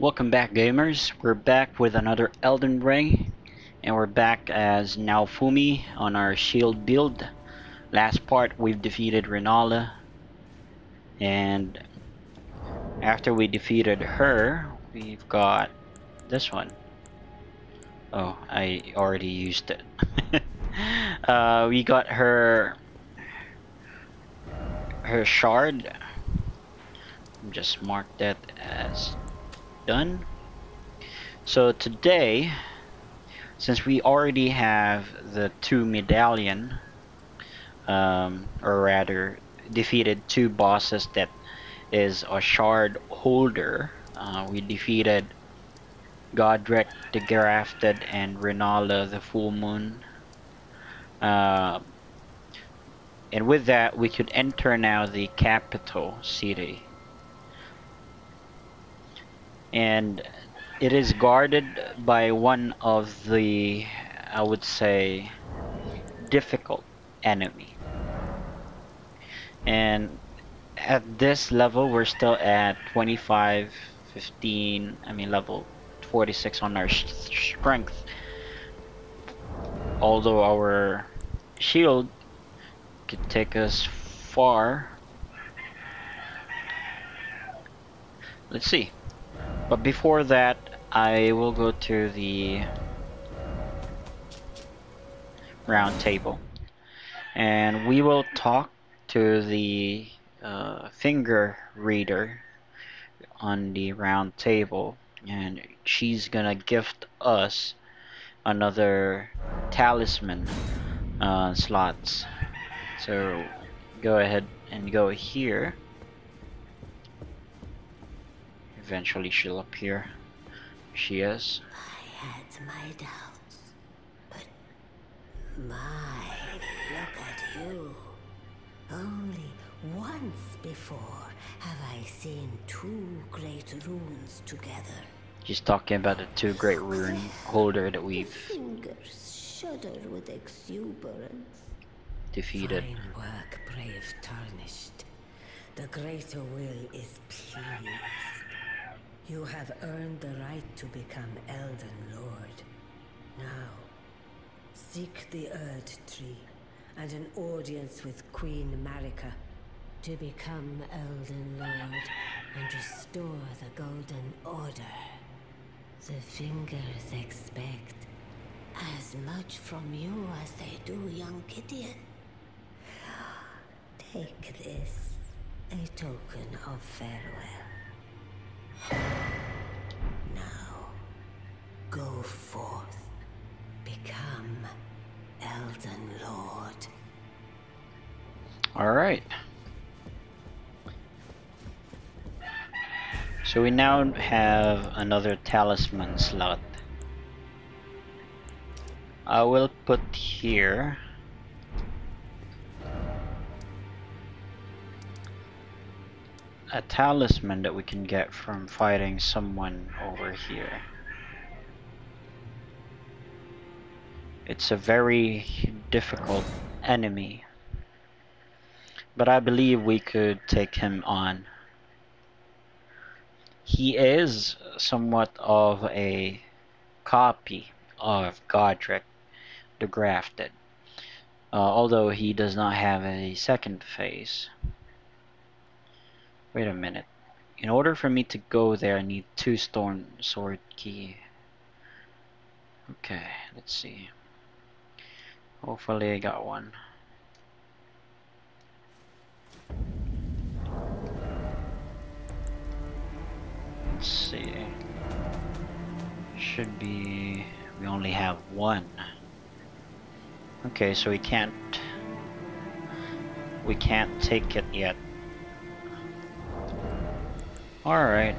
Welcome back, gamers. We're back with another Elden Ring, and we're back as Naofumi on our shield build. Last part, we've defeated Rennala, and after we defeated her, we've got this one. Oh, I already used it. We got her shard. Just mark that as done. So today, since we already have the 2 medallion, or rather defeated 2 bosses that is a shard holder, we defeated Godric the Grafted and Rennala the Full Moon. And with that, we could enter now the capital city. And it is guarded by one of the, I would say, difficult enemy. And at this level, we're still at 25, 15, level 46 on our strength. Although our shield could take us far. Let's see. But before that, I will go to the round table, and we will talk to the finger reader on the round table, and she's gonna gift us another talisman slots. So go ahead and go here. Eventually she'll appear. She is. I had my doubts, but look at you. Only once before have I seen 2 great runes together. She's talking about the 2 great rune holder that we've fingers shudder with exuberance. Defeated. Fine work, brave tarnished. The greater will is pleased. You have earned the right to become Elden Lord. Now, seek the Erd Tree and an audience with Queen Marika to become Elden Lord and restore the Golden Order. The fingers expect as much from you as they do young Gideon. Take this, a token of farewell. Now, go forth, become Elden Lord. Alright. So we now have another talisman slot. I will put here a talisman that we can get from fighting someone over here. It's a very difficult enemy, but I believe we could take him on. He is somewhat of a copy of Godric the Grafted, although he does not have a second face. Wait a minute. In order for me to go there, I need 2 stone sword key. Okay, let's see. Hopefully I got one. Let's see. Should be... we only have 1. Okay, so we can't take it yet. Alright.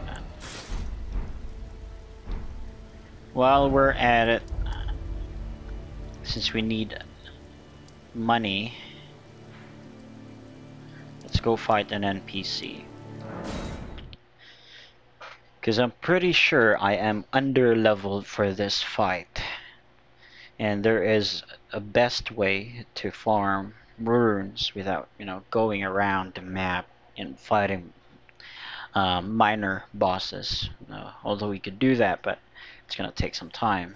While we're at it, since we need money, let's go fight an NPC. Because I'm pretty sure I am under leveled for this fight. And there is a best way to farm runes without, going around the map and fighting minor bosses. although we could do that, but it's gonna take some time.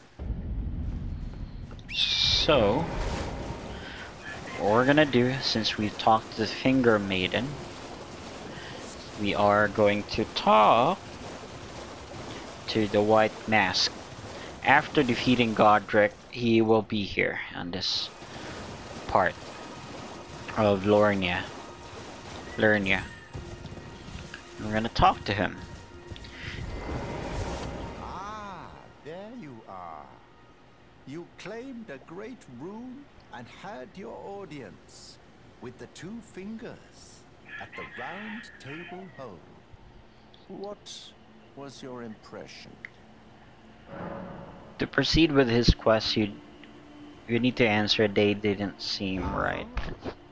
So what we're gonna do, since we've talked to the Finger Maiden, we are going to talk to the White Mask. After defeating Godric, he will be here on this part of Lernia. We're gonna talk to him. Ah, there you are. You claimed a great rune and had your audience with the two fingers at the round table hole. What was your impression? To proceed with his quest, you need to answer they didn't seem right.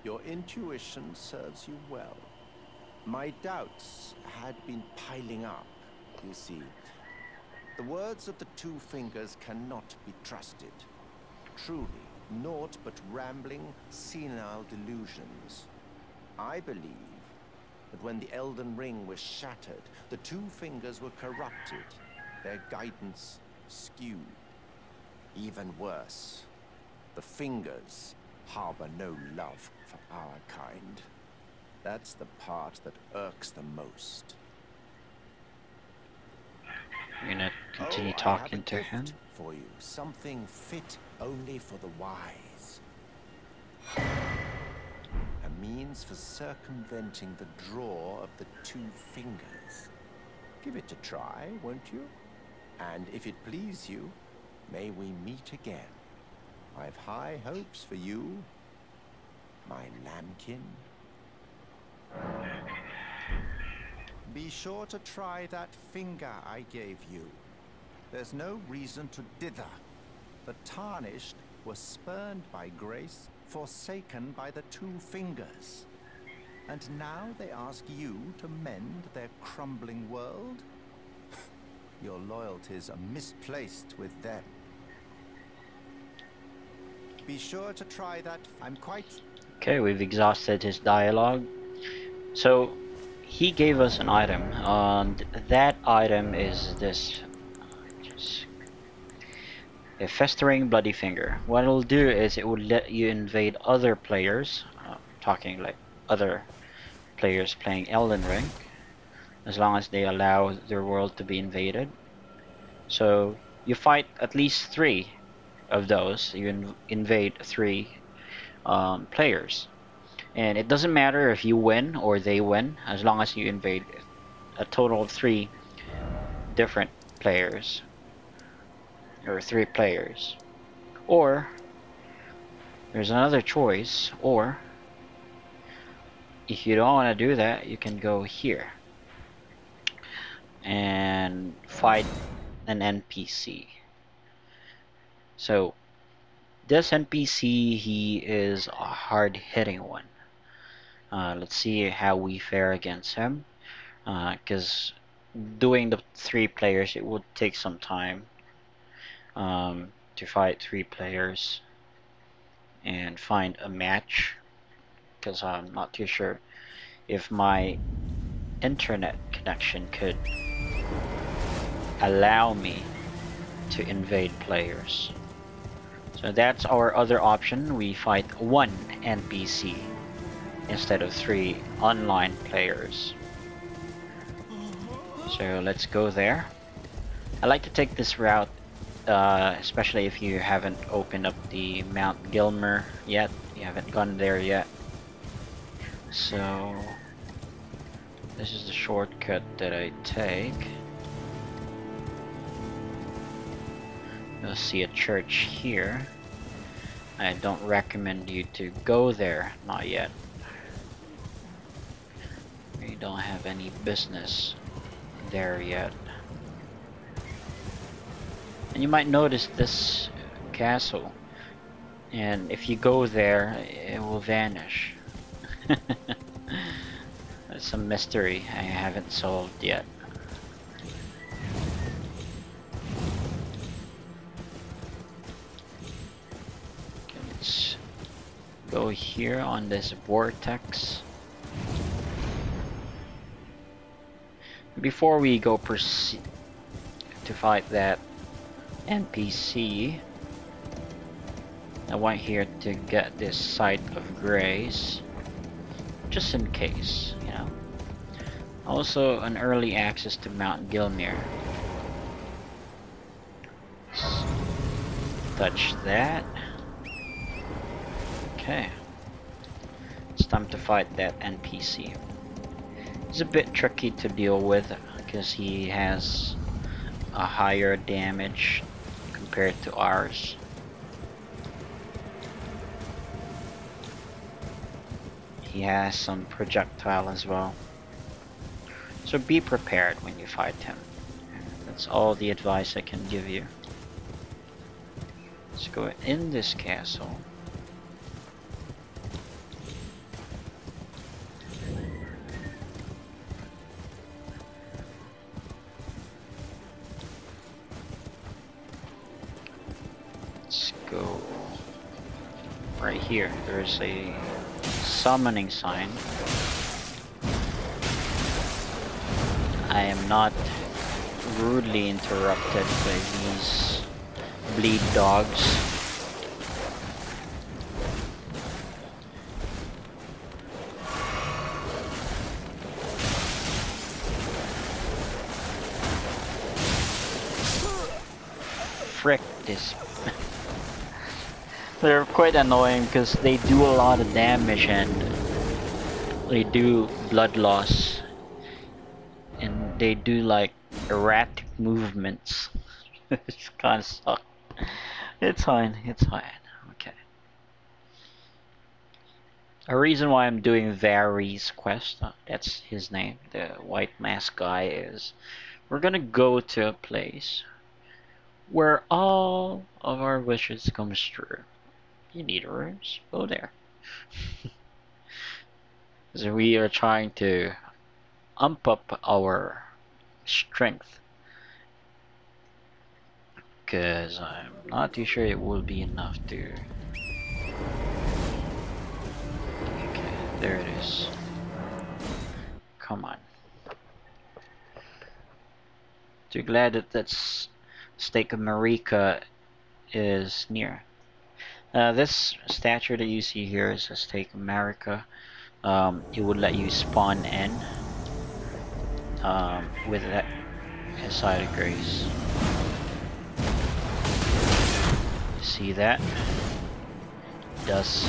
Your intuition serves you well. My doubts had been piling up, you see. The words of the two fingers cannot be trusted. Truly, naught but rambling, senile delusions. I believe that when the Elden Ring was shattered, the two fingers were corrupted, their guidance skewed. Even worse, the fingers harbor no love for our kind. That's the part that irks the most. You're gonna continue I talking have a to gift him? for you, something fit only for the wise. A means for circumventing the draw of the two fingers. Give it a try, won't you? And if it please you, may we meet again. I've high hopes for you, my lambkin. Be sure to try that finger I gave you. There's no reason to dither. The tarnished were spurned by grace, forsaken by the two fingers. And now they ask you to mend their crumbling world? Your loyalties are misplaced with them. Be sure to try that. I'm quite... Okay, we've exhausted his dialogue. So he gave us an item, and that item is this. A festering bloody finger. What it'll do is it will let you invade other players, talking like other players playing Elden Ring, as long as they allow their world to be invaded. So you fight at least 3 of those. You invade 3 players, and it doesn't matter if you win or they win, as long as you invade a total of 3 different players. Or 3 players. Or there's another choice, or if you don't want to do that, you can go here and fight an NPC. So this NPC, he is a hard-hitting one. Let's see how we fare against him, because doing the 3 players, it would take some time to fight 3 players and find a match, because I'm not too sure if my internet connection could allow me to invade players. So that's our other option. We fight 1 NPC instead of 3 online players. So let's go there. I like to take this route, especially if you haven't opened up the Mount Gilmer yet. You haven't gone there yet. So this is the shortcut that I take. You'll see a church here. I don't recommend you to go there, not yet. You don't have any business there yet. And you might notice this castle, and if you go there, it will vanish. That's a mystery I haven't solved yet. Okay, let's go here on this vortex. Before we go to fight that NPC. I want here to get this Sight of Grace, just in case, you know. Also, an early access to Mount Gilmere. Let's touch that. Okay. It's time to fight that NPC. He's a bit tricky to deal with because he has a higher damage compared to ours. He has some projectile as well. So be prepared when you fight him. That's all the advice I can give you. Let's go in this castle. Let's go right here. There's a summoning sign. I am not rudely interrupted by these bleed dogs. Frick this. They're quite annoying because they do a lot of damage and they do blood loss. And they do like erratic movements. It's kind of suck. It's fine, it's fine. Okay. A reason why I'm doing Vary's quest, that's his name, the white mask guy, is we're gonna go to a place where all of our wishes comes true. You need rooms? Go there. So we are trying to ump up our strength, because I'm not too sure it will be enough to... Okay, there it is. Come on. Too glad that that's Stake of Marika is near. This statue that you see here is a Stake of Marika. It would let you spawn in with that Sight of Grace. You see that? It does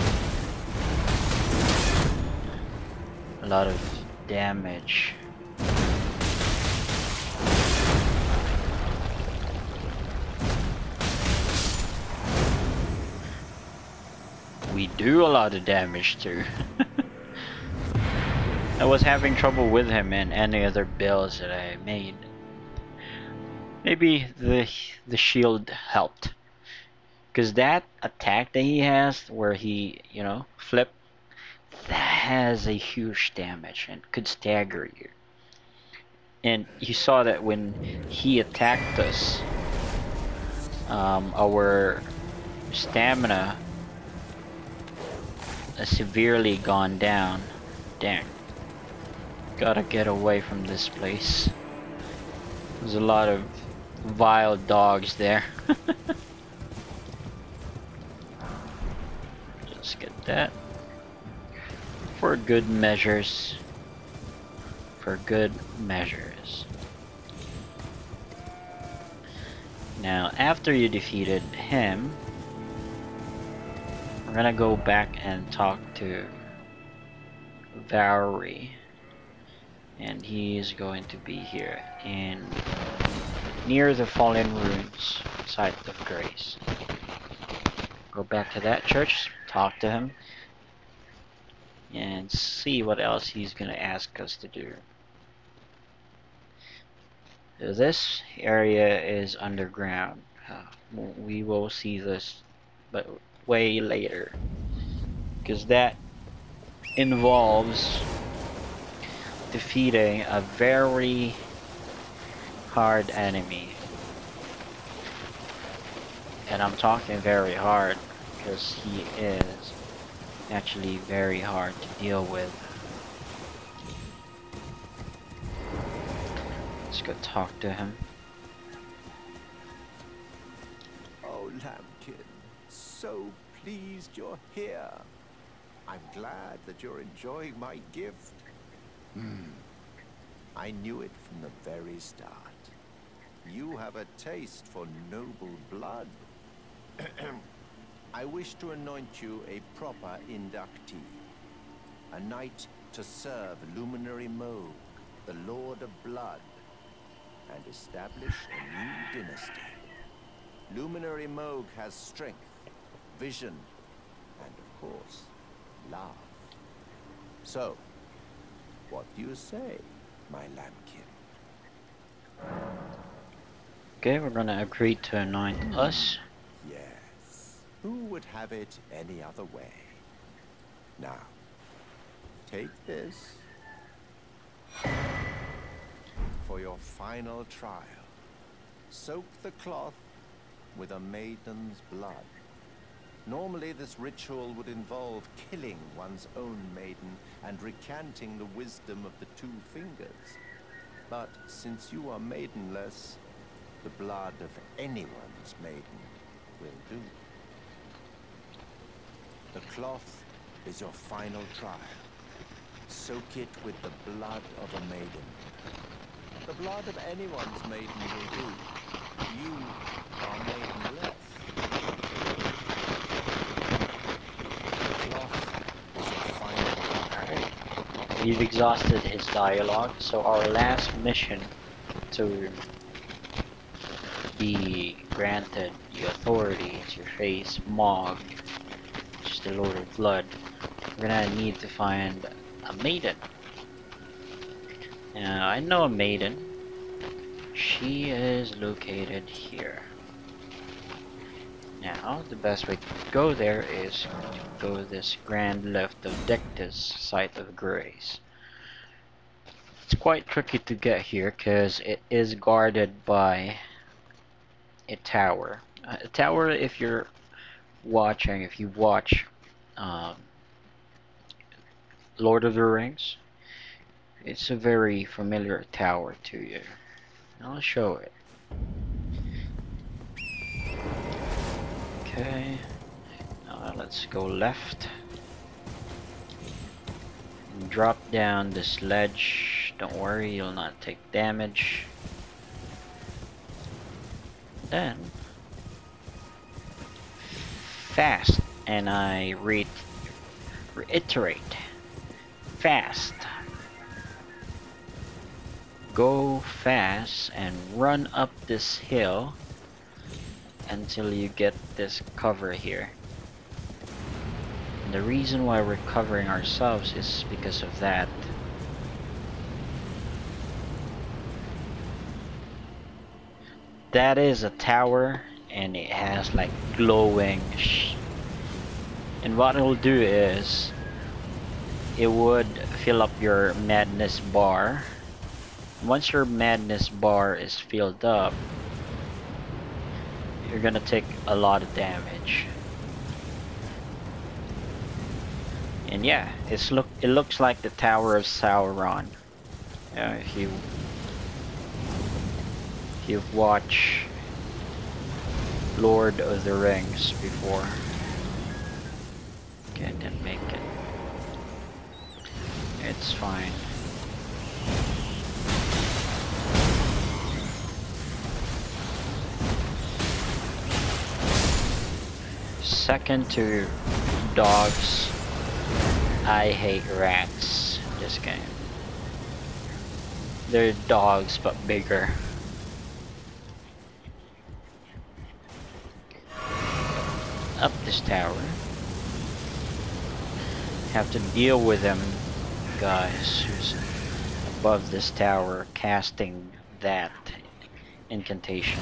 a lot of damage. We do a lot of damage too. I was having trouble with him in any other builds that I made. Maybe the shield helped, because that attack that he has, where he, you know, flip, that has a huge damage and could stagger you. And you saw that when he attacked us, our stamina has severely gone down. Dang. Gotta get away from this place. There's a lot of vile dogs there. Let's get that. For good measures. For good measures. Now, after you defeated him, we're gonna go back and talk to Vary. And he is going to be here in near the Fallen Ruins, Sight of Grace. Go back to that church, talk to him, and see what else he's gonna ask us to do. So this area is underground. We will see this, but way later, because that involves defeating a very hard enemy. And I'm talking very hard because he is actually very hard to deal with. Let's go talk to him. Lambkin, so pleased you're here. I'm glad that you're enjoying my gift. I knew it from the very start. You have a taste for noble blood. I wish to anoint you a proper inductee. A knight to serve Luminary Moog, the Lord of Blood, and establish a new dynasty. Luminary Moog has strength, vision, and of course, love. So, what do you say, my lambkin? Okay, we're gonna agree to anoint us. Yes. Who would have it any other way? Now, take this for your final trial. Soak the cloth with a maiden's blood. Normally, this ritual would involve killing one's own maiden and recanting the wisdom of the two fingers. But since you are maidenless, the blood of anyone's maiden will do. The cloth is your final trial. Soak it with the blood of a maiden. The blood of anyone's maiden will do. You are maidenless. The cloth is your final trial. Alright. We've exhausted his dialogue, so our last mission to be granted the authority to face Mog, which is the Lord of Blood. We're gonna need to find a maiden. Now, I know a maiden. She is located here. Now, the best way to go there is to go this grand left of Dectus, site of grace. It's quite tricky to get here because it is guarded by a tower. A tower, if you're watching, if you watch Lord of the Rings, it's a very familiar tower to you. I'll show it. Okay, now let's go left. Drop down this ledge. Don't worry, you'll not take damage. Then fast, and I reiterate, fast. Go fast and run up this hill until you get this cover here. And the reason why we're covering ourselves is because of that. That is a tower, and it has like glowing and what it'll do is it would fill up your madness bar. Once your madness bar is filled up, you're gonna take a lot of damage. And yeah, it looks like the Tower of Sauron. If you've watched Lord of the Rings before. Okay, didn't make it. It's fine. Second to dogs, I hate rats. This game. They're dogs but bigger. Up this tower. Have to deal with them guys who's above this tower casting that incantation.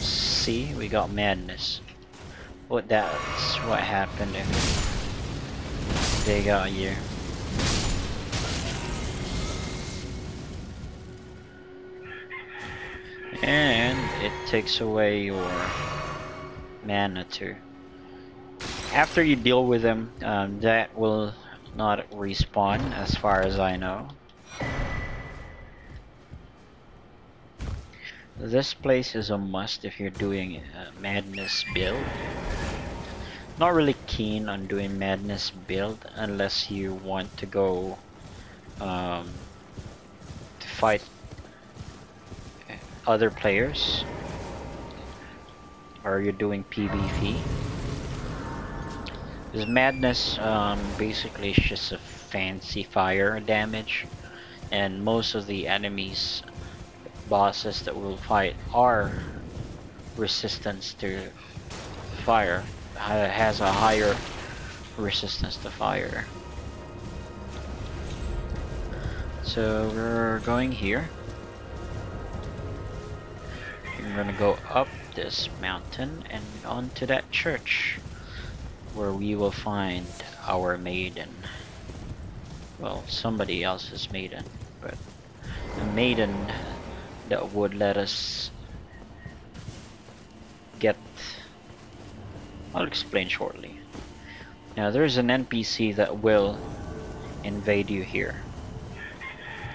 See, we got madness. That's what happened if they got you. And it takes away your mana too. After you deal with them, that will not respawn as far as I know. This place is a must if you're doing a madness build. Not really keen on doing madness build unless you want to go to fight other players, or you're doing PvP. Because madness basically is just a fancy fire damage, and most of the enemies bosses that we'll fight are resistance to fire, has a higher resistance to fire. So we're going here. I'm gonna go up this mountain and onto that church, where we will find our maiden. Well, somebody else's maiden, but a maiden that would let us get... I'll explain shortly. Now there's an NPC that will invade you here.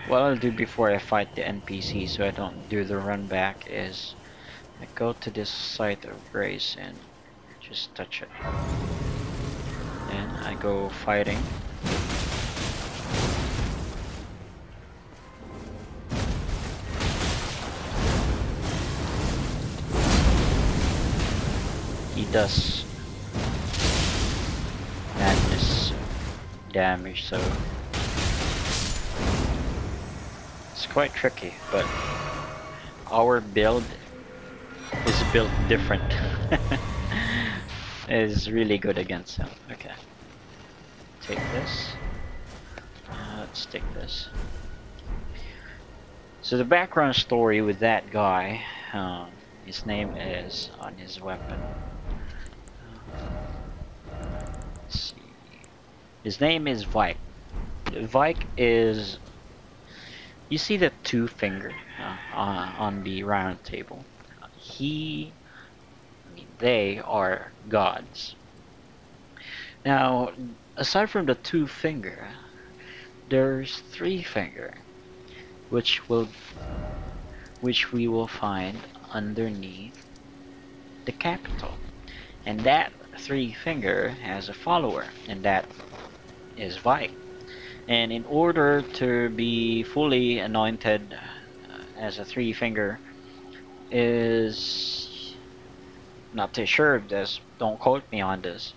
What I'll do before I fight the NPC so I don't do the run back is I go to this site of grace and just touch it. Then I go fighting. He does madness damage, so it's quite tricky, but our build is built different. Is really good against him. Okay, take this. Let's take this. So the background story with that guy, his name is on his weapon. Let's see. His name is Vike. Vike is... You see the two finger on the round table? They are gods. Now, aside from the two finger, there's three finger, which we will find underneath the capital. And that three finger has a follower, and that is Vike. And in order to be fully anointed as a three finger is... Not too sure of this, don't quote me on this,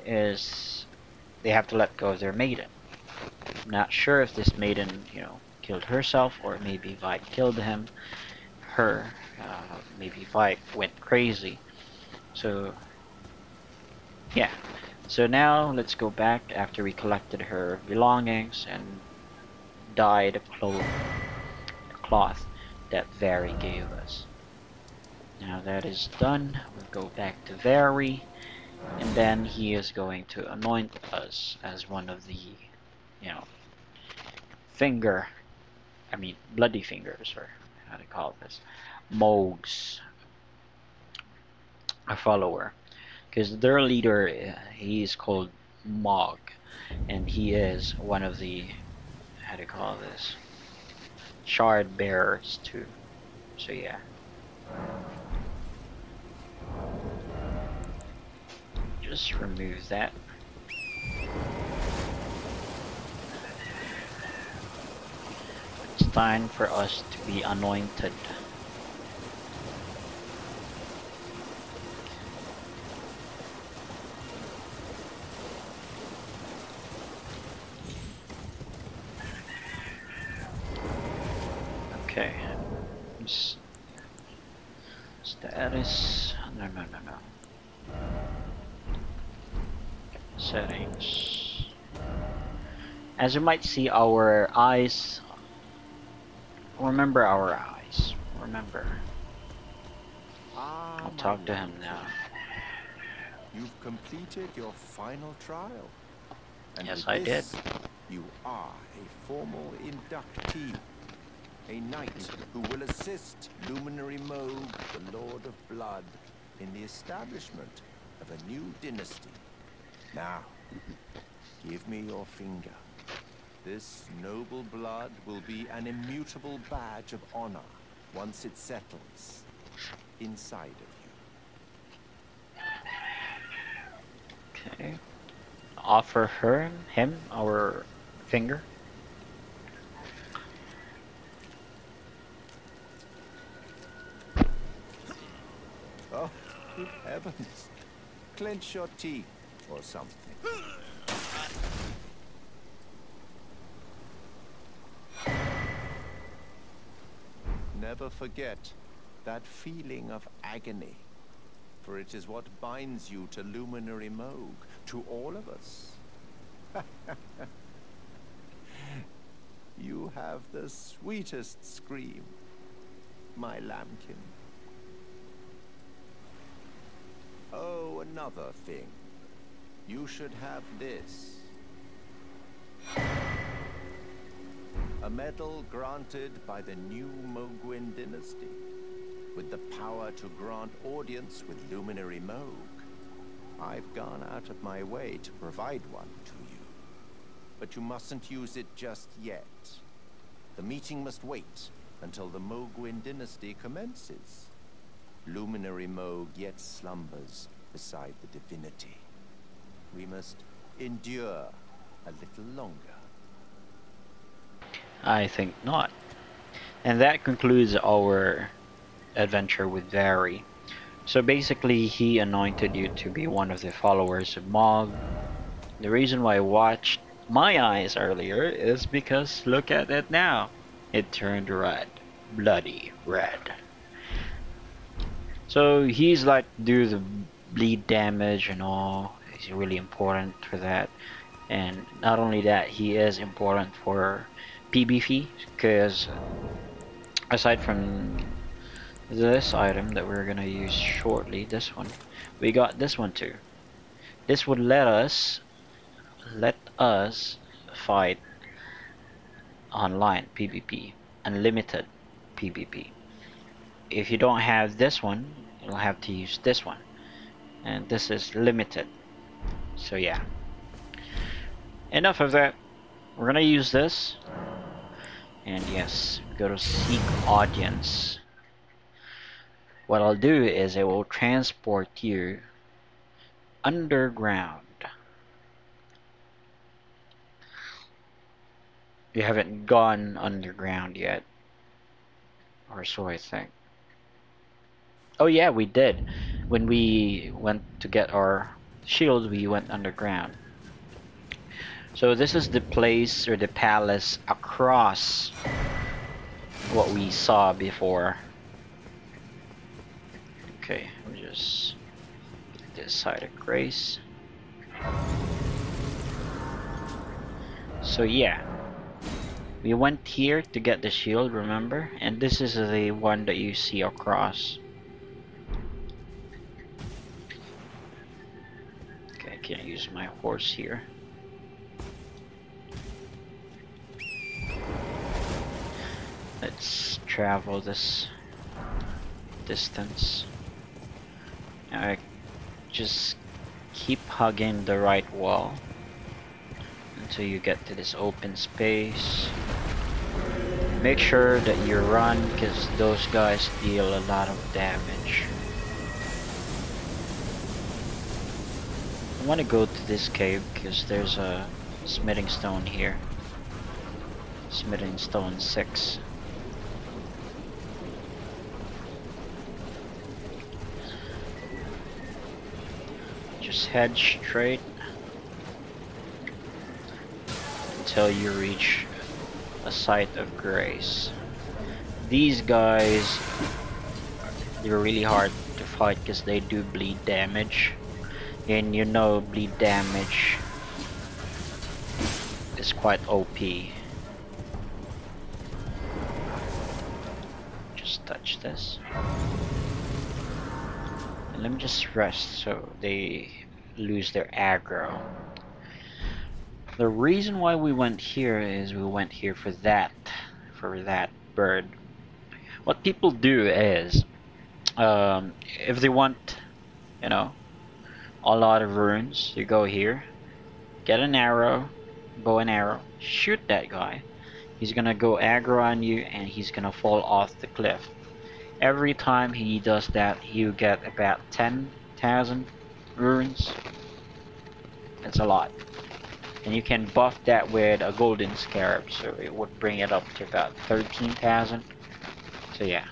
is they have to let go of their maiden. I'm not sure if this maiden, killed herself, or maybe Vike killed her. Maybe Vike went crazy. So, yeah. So now let's go back after we collected her belongings and dyed the cloth that Vary gave us. Now that is done, we'll go back to Vary, and then he is going to anoint us as one of the, bloody fingers, or how to call this, Mogs, a follower. Because their leader, he is called Mog, and he is one of the, how to call this, shard bearers too. So yeah. Just remove that. It's time for us to be anointed. Okay. Status. No. Settings. As you might see, our eyes. Remember our eyes. Remember. I'll talk to him now. You've completed your final trial. And yes, with I did. this, you are a formal inductee. A knight who will assist Luminary Moog, the Lord of Blood, in the establishment of a new dynasty. Now, give me your finger. This noble blood will be an immutable badge of honor once it settles inside of you. Okay. Offer him our finger. Oh, good heavens. Clench your teeth or something. Never forget that feeling of agony, for it is what binds you to Luminary Moog, to all of us. You have the sweetest scream, my lambkin. Oh, another thing. You should have this. A medal granted by the new Moguin dynasty, with the power to grant audience with Luminary Moog. I've gone out of my way to provide one to you. But you mustn't use it just yet. The meeting must wait until the Moguin dynasty commences. Luminary Moog yet slumbers beside the divinity. We must endure a little longer. I think not. And that concludes our adventure with Vari. So basically, he anointed you to be one of the followers of Mog. The reason why I watched my eyes earlier is because look at it now. It turned red. Bloody red. So he's like do the bleed damage and all. He's really important for that. And not only that, he is important for PvP, because aside from this item that we're gonna use shortly, this one, we got this one too. This would let us fight online PvP, unlimited PvP. If you don't have this one, you'll have to use this one, and this is limited. So yeah, enough of that. We're gonna use this, and yes, go to seek audience. What I'll do is I will transport you underground. You haven't gone underground yet, or so I think. Oh yeah, we did. When we went to get our shield, we went underground. So this is the place or the palace across what we saw before. Okay, we'll just get this side of grace. So yeah, we went here to get the shield, remember? And this is the one that you see across. Okay, I can't use my horse here. Let's travel this distance. Alright, just keep hugging the right wall until you get to this open space. Make sure that you run, because those guys deal a lot of damage. I want to go to this cave because there's a smithing stone here. Smithing stone 6. Just head straight until you reach a site of grace. These guys, they're really hard to fight because they do bleed damage, and you know bleed damage is quite OP. Just touch this. And let me just rest so they lose their aggro. The reason why we went here is we went here for that bird. What people do is, if they want, you know, a lot of runes, you go here, get an arrow, bow and arrow, shoot that guy. He's gonna go aggro on you and he's gonna fall off the cliff. Every time he does that, you get about 10,000 runes. That's a lot. And you can buff that with a golden scarab, so it would bring it up to about 13,000. So yeah.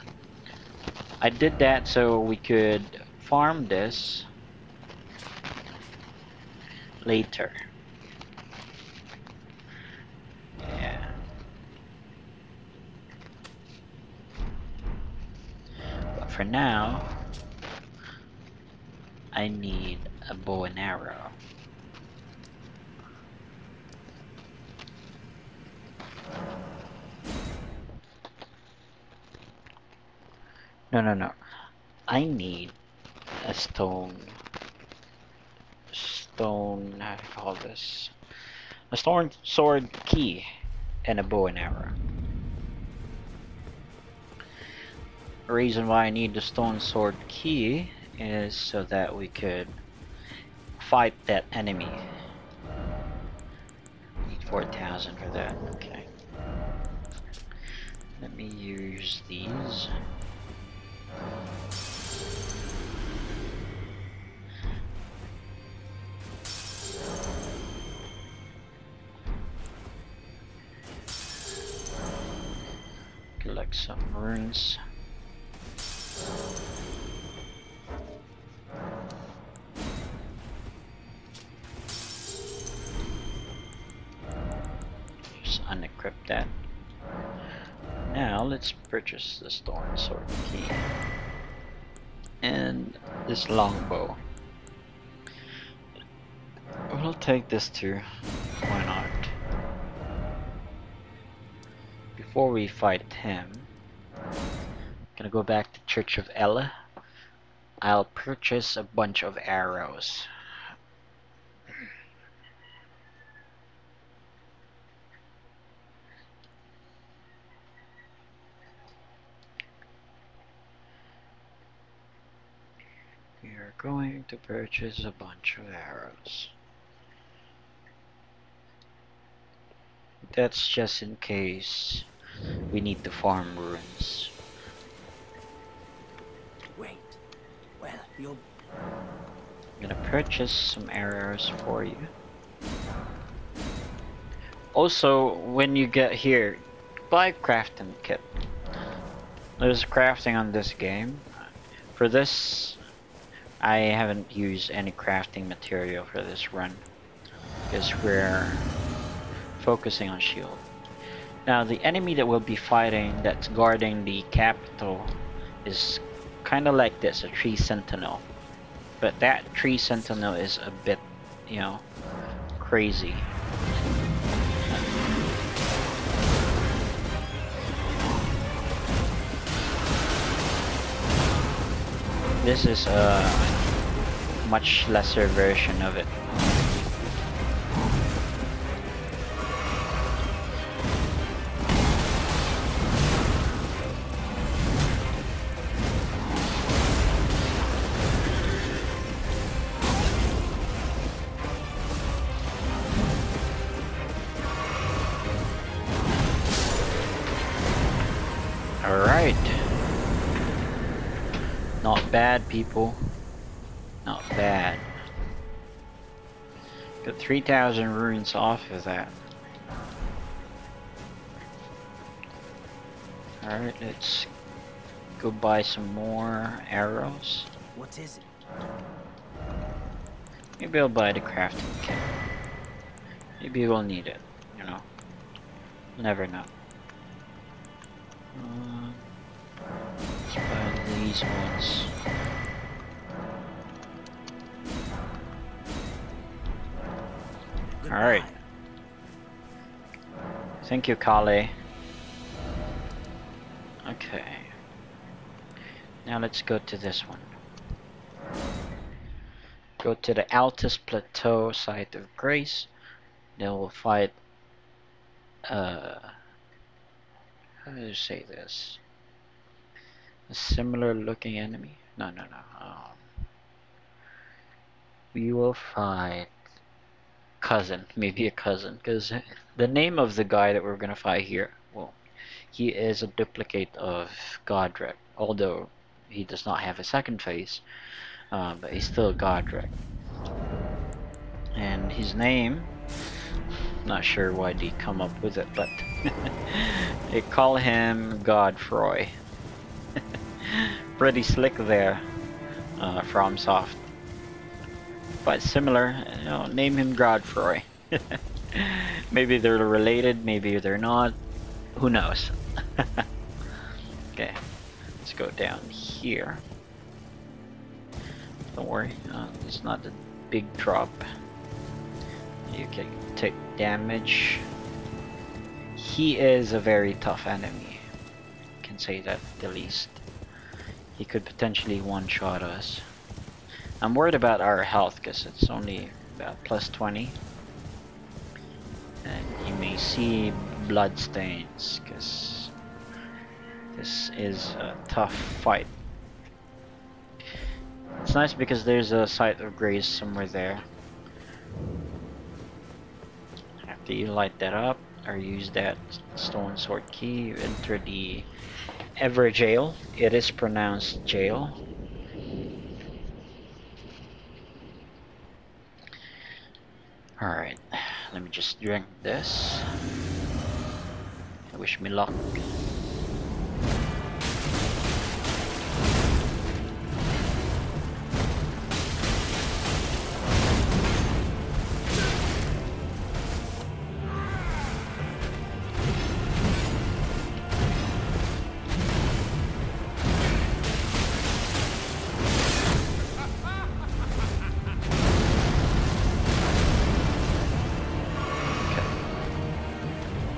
I did that so we could farm this later. Yeah. But for now, I need a bow and arrow. No. I need a stone, how do you call this? A stone sword key and a bow and arrow. The reason why I need the stone sword key is so that we could fight that enemy. Need 4,000 for that, okay. Let me use these. Collect some runes. Just unequip that. Now let's purchase the stone sword key and this longbow. We'll take this too. Why not? Before we fight him, gonna go back to Church of Ella. I'll purchase a bunch of arrows. We are going to purchase a bunch of arrows. That's just in case we need to farm runes. Wait. Well, you'll... I'm gonna purchase some arrows for you. Also, when you get here, buy crafting kit. There's crafting on this game. For this, I haven't used any crafting material for this run, because we're focusing on shield. Now the enemy that we'll be fighting that's guarding the capital is kinda like this, a tree sentinel. But that tree sentinel is a bit, you know, crazy. This is a much lesser version of it. Alright. Not bad, people. Not bad. Got 3,000 runes off of that. Alright, let's go buy some more arrows. What is it? Maybe I'll buy the crafting kit. Maybe we'll need it, you know. Never know. Let's buy these ones. Alright. Thank you, Kale. Okay. Now let's go to this one. Go to the Altus Plateau site of Grace. Then we'll fight how do you say this? A similar looking enemy? No. We will fight cousin, maybe a cousin, because the name of the guy that we're gonna fight here, well, he is a duplicate of Godric, although he does not have a second face, but he's still Godric. And his name, not sure why they come up with it, but they call him Godfroy. Pretty slick there, from Soft. But similar, you know, name him Godfroy. Maybe they're related, maybe they're not. Who knows? Okay, let's go down here. Don't worry, it's not a big drop. You can take damage. He is a very tough enemy. I can say that at the least. He could potentially one-shot us. I'm worried about our health because it's only about plus 20. And you may see blood stains because this is a tough fight. It's nice because there's a site of grace somewhere there. After you light that up or use that stone sword key, you enter the Ever Jail. It is pronounced jail. Alright, let me just drink this. Wish me luck.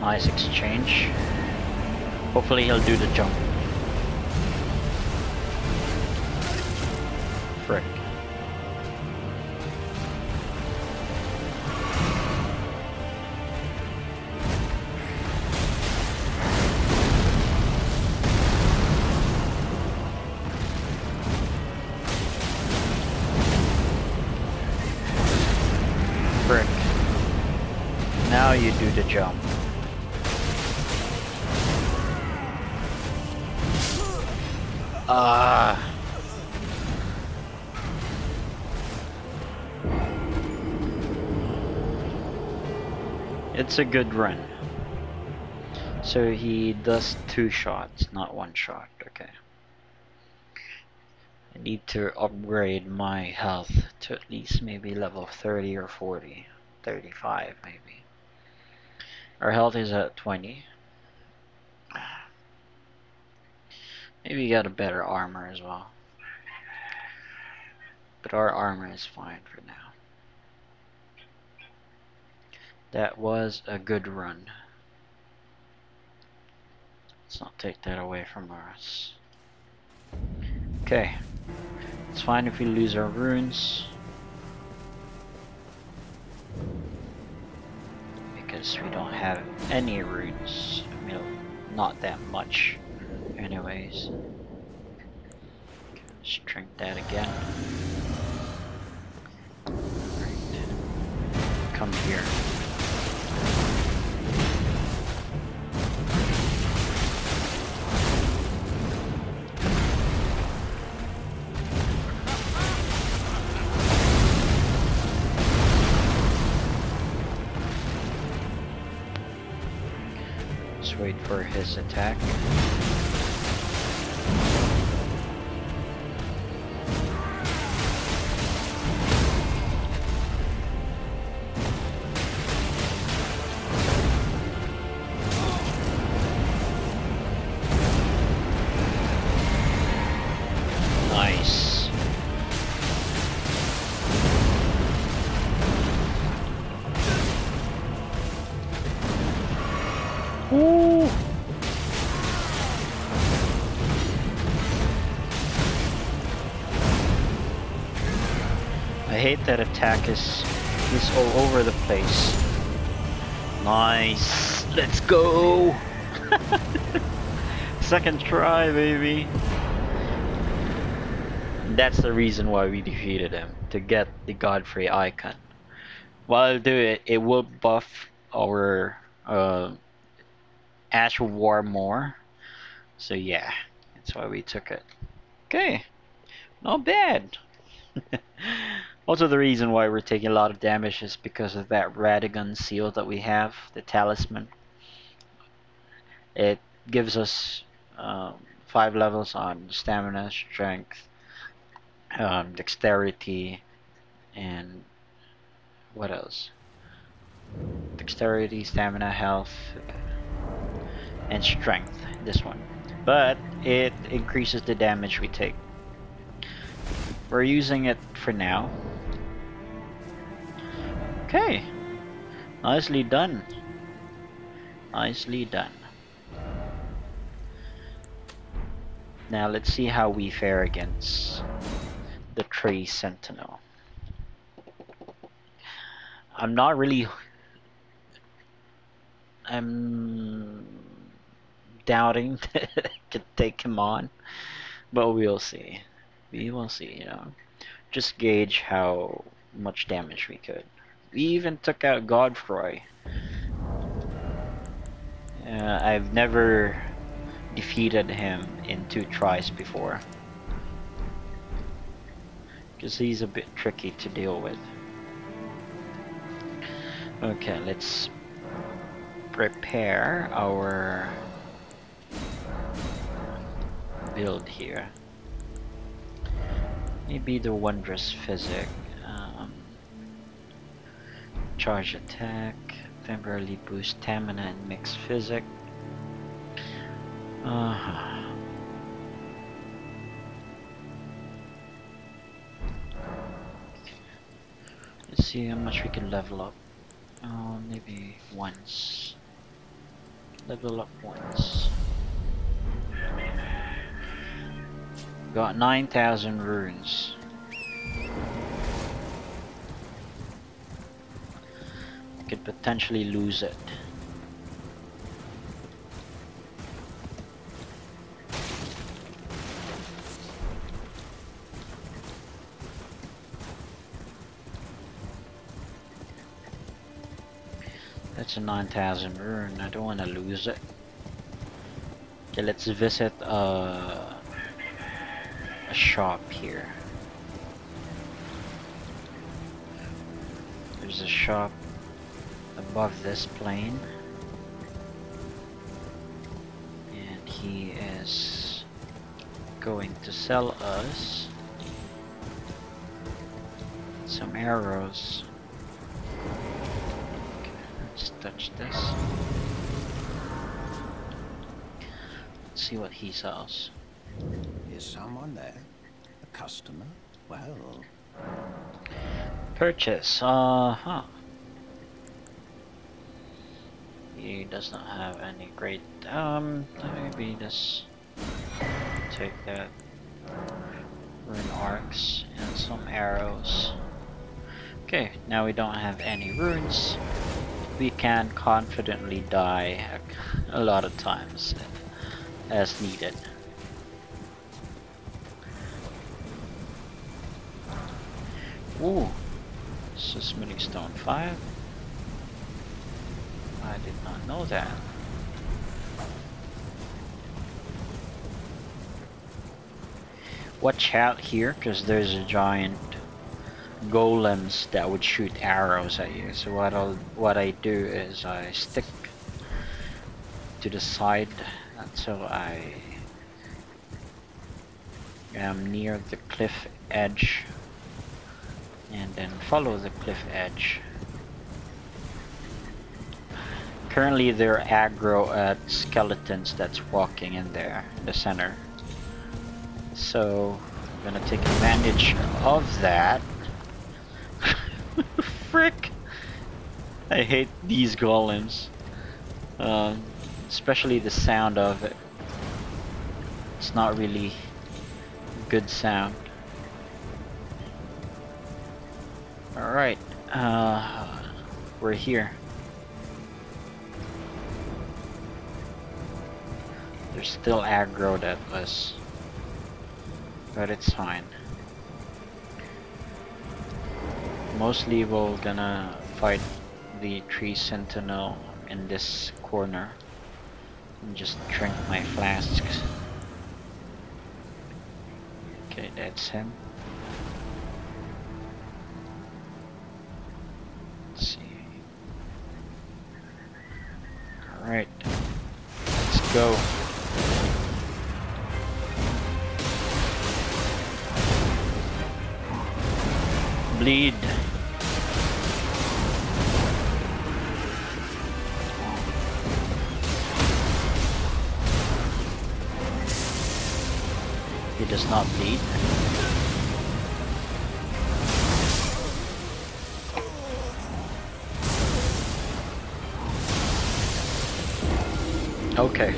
Nice exchange. Hopefully he'll do the jump. Frick. Frick. Now you do the jump. It's a good run. So he does 2 shots, not 1 shot. Okay. I need to upgrade my health to at least maybe level 30 or 40. 35 maybe. Our health is at 20. Maybe you got a better armor as well. But our armor is fine for now. That was a good run. Let's not take that away from us. Okay. It's fine if we lose our runes. Because we don't have any runes. I mean, not that much. Anyways. Let's drink that again. Right. Come here. Let's wait for his attack. Nice. Ooh. I hate that attack is all over the place. Nice. Let's go. Second try, baby. That's the reason why we defeated him, to get the Godfrey icon. While I'll do it, it will buff our Ash of War more. So yeah, that's why we took it. Okay, not bad. Also, the reason why we're taking a lot of damage is because of that Radagon seal that we have, the talisman. It gives us 5 levels on stamina, strength, dexterity, and what else? Dexterity, stamina, health, and strength. This one, but it increases the damage we take. We're using it for now. Okay, nicely done. Nicely done. Now let's see how we fare against the Tree Sentinel. I'm not really... I'm doubting to take him on, but we'll see. We will see, you know. Just gauge how much damage we could. We even took out Godfrey. I've never defeated him in 2 tries before, because he's a bit tricky to deal with. Okay, let's prepare our build here. Maybe the Wondrous Physic, charge attack, temporarily boost stamina and mix physic. Let's see how much we can level up. Maybe once. Level up once. Got 9,000 runes. Could potentially lose it. That's a 9,000 rune. I don't want to lose it. Okay, let's visit a shop here. There's a shop above this plane, and he is going to sell us some arrows. Okay, let's touch this. Let's see what he sells. Is someone there? A customer? Well... Purchase. He does not have any great... maybe just take that. Rune arcs and some arrows. Okay, now we don't have any runes. We can confidently die a lot of times as needed. Ooh, this is Smithing Stone 5. I did not know that. Watch out here, because there's a giant golems that would shoot arrows at you. So what I do is I stick to the side until I am near the cliff edge, and then follow the cliff edge. Currently they're aggro at skeletons that's walking in there, in the center. So I'm gonna take advantage of that. Frick! I hate these golems. Especially the sound of it. It's not really good sound. Alright, we're here. They're still aggroed at us, but it's fine. Mostly we're gonna fight the tree sentinel in this corner and just drink my flasks. Okay, that's him. Let's see. Alright, let's go. Bleed. He does not bleed. Okay.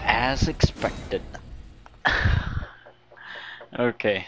As expected. Okay.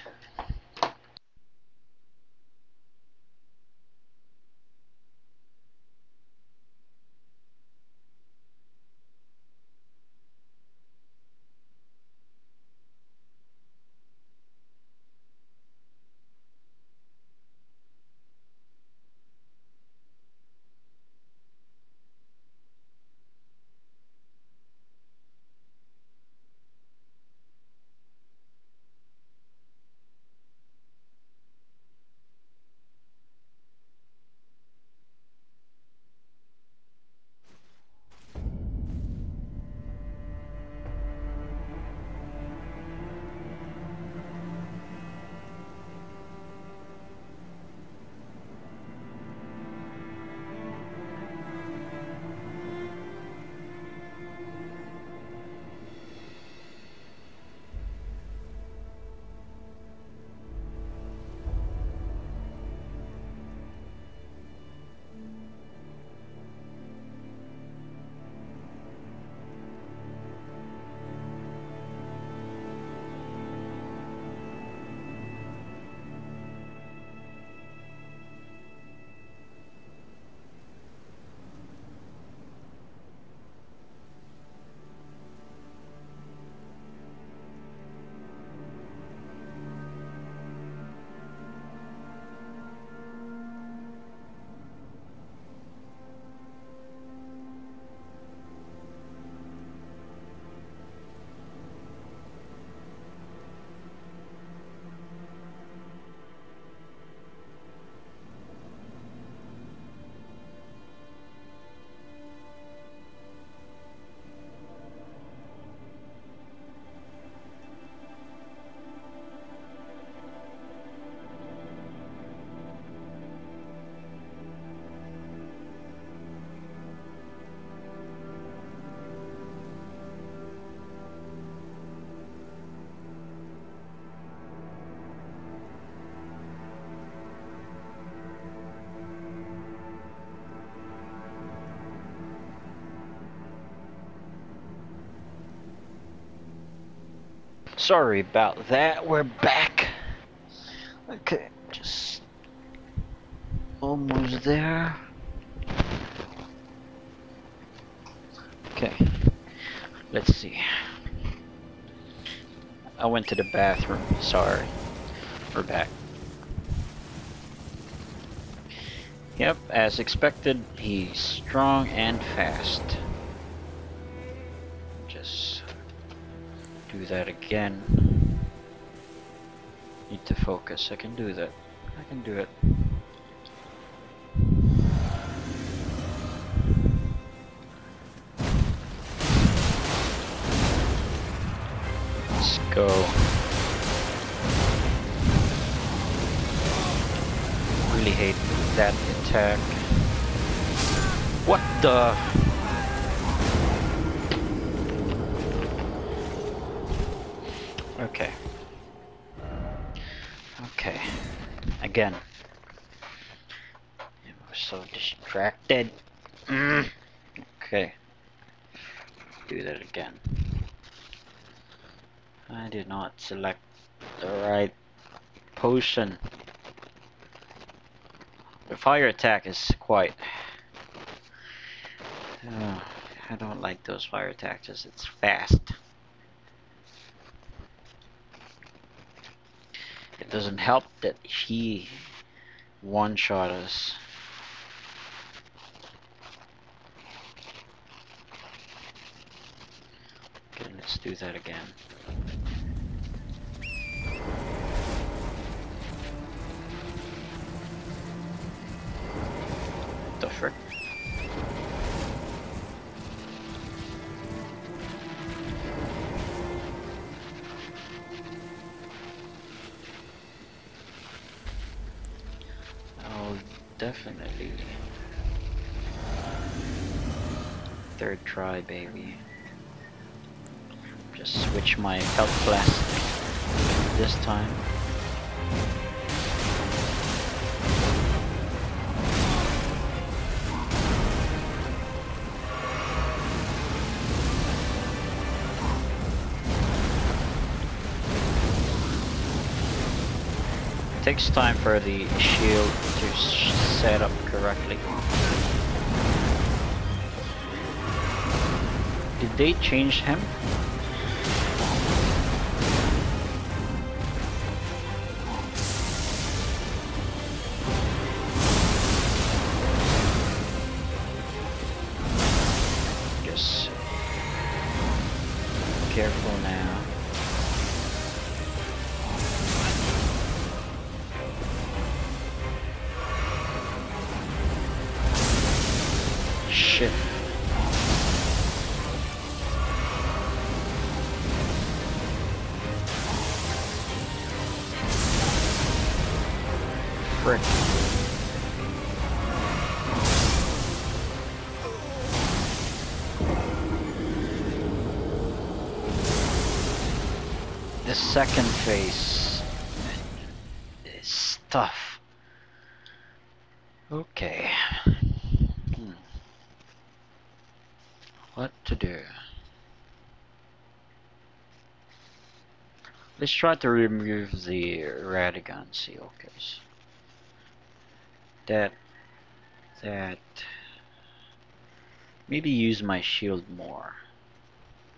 Sorry about that, we're back. Okay, just almost there. Okay, let's see. I went to the bathroom, sorry. We're back. Yep, as expected, he's strong and fast. Just do that again. Need to focus. I can do that. I can do it. Let's go. Really hate that attack. What the? Okay. Okay. Again. I'm so distracted. Okay. Do that again. I did not select the right potion. The fire attack is quite... I don't like those fire attacks. It's fast. It Doesn't help that he one-shot us. Okay, let's do that again. The frick? Oh, definitely. Third try, baby. Just switch my health class this time. Takes time for the shield to set up correctly. Did they change him? Just careful now. Shit. Frick. The second phase is tough. Okay. What to do? Let's try to remove the Radigan seal case. That maybe use my shield more.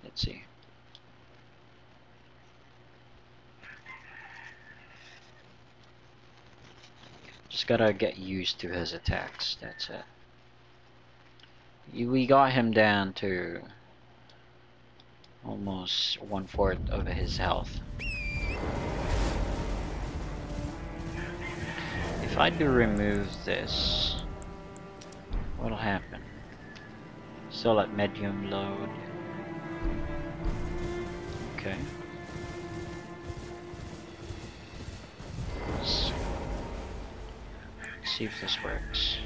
Let's see. Just gotta get used to his attacks, that's it. We got him down to almost 1/4 of his health. If I do remove this, what'll happen? Still at medium load. Okay. Let's see if this works.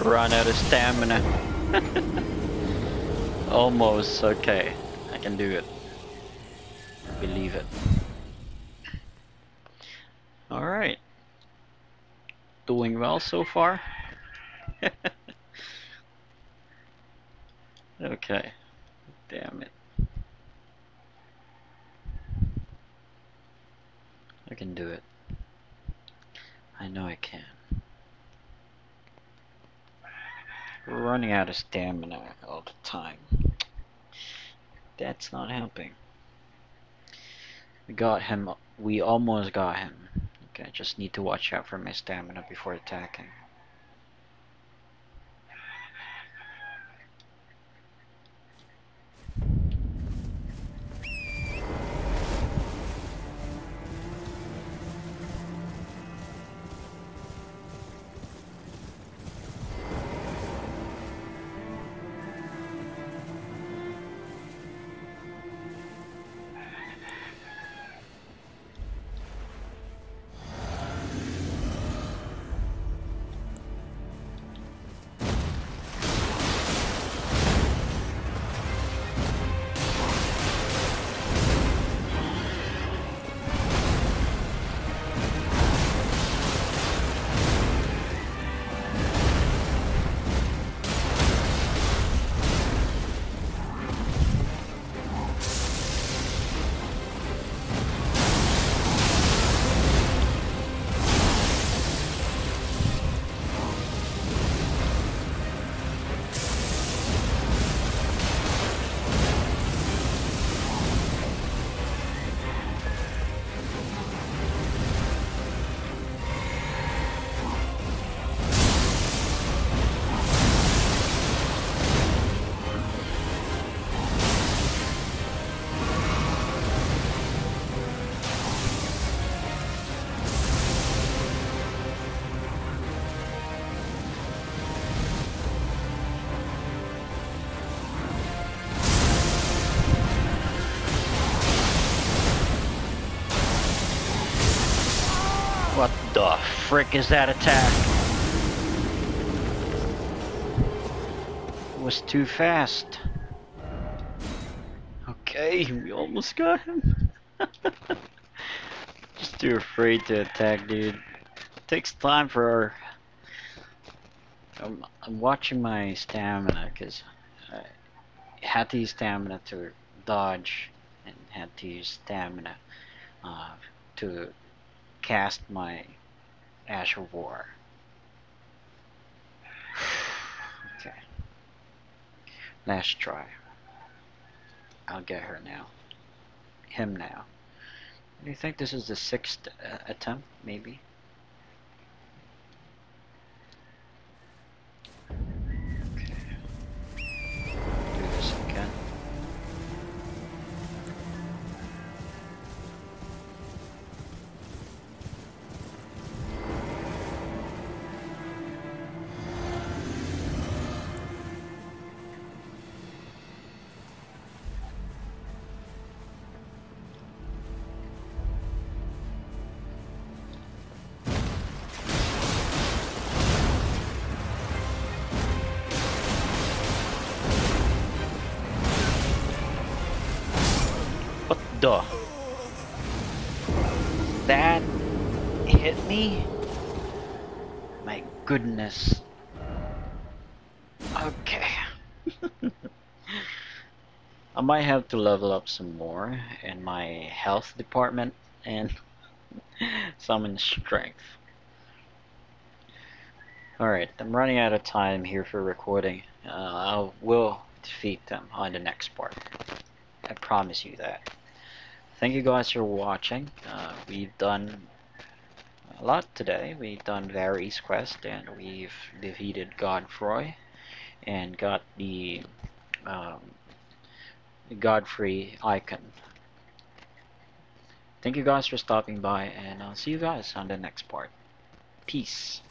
Run out of stamina. Almost. Okay, I can do it. Believe it. Alright. Doing well so far. Okay. Damn it. I can do it. I know I can. Running out of stamina all the time. That's not helping. We got him. We almost got him. Okay, just need to watch out for my stamina before attacking. frick is that attack? It was too fast. Okay, we almost got him. Just too afraid to attack, dude. It takes time for our... I'm watching my stamina, because I had to use stamina to dodge, and had to use stamina to cast my Ash of War. Okay. Last try. I'll get her now. Him now. Do you think this is the 6th attempt, maybe? Okay. Do this again. Duh. That hit me? My goodness. Okay. I might have to level up some more in my health department and some in strength. Alright, I'm running out of time here for recording. I will defeat them on the next part. I promise you that. Thank you guys for watching. We've done a lot today. We've done Varys quest and we've defeated Godfrey and got the Godfrey icon. Thank you guys for stopping by, and I'll see you guys on the next part. Peace.